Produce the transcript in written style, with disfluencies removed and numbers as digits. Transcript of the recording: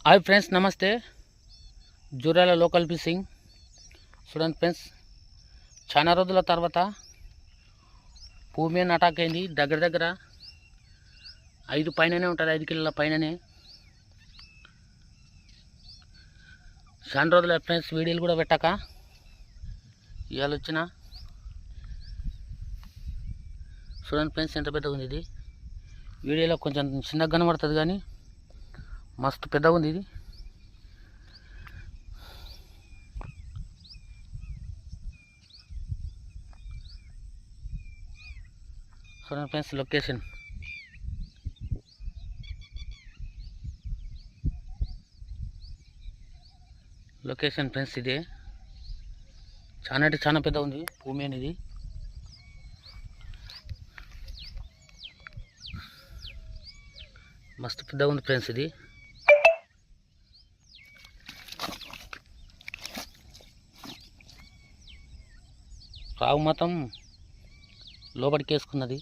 Hi friends, నమస్తే. Jurala local fishing. చూడండి friends, చాలా రోజుల తర్వాత భూమి అటాక్ అయింది. దగ్గర దగ్గర 5 పైననే ఉంటుంది, 5 కిలోల పైననే. చాలా రోజుల ఫ్రెండ్స్ వీడియోలు కూడా పెట్టాక ఇవాళ వచ్చిన. చూడండి ఫ్రెండ్స్, ఎంత పెద్దగా ఉంది ఇది. వీడియోలో కొంచెం చిన్నగా కనబడుతుంది కానీ మస్తు పెద్దగా ఉంది ఇది. చూడండి ఫ్రెండ్స్, లొకేషన్ ఫ్రెండ్స్ ఇదే. చాలా అంటే చాలా పెద్ద ఉంది భూమి అనేది. మస్తు పెద్దగా ఉంది ఫ్రెండ్స్ ఇది. రావు మాత్రం లోపలికి వేసుకున్నది.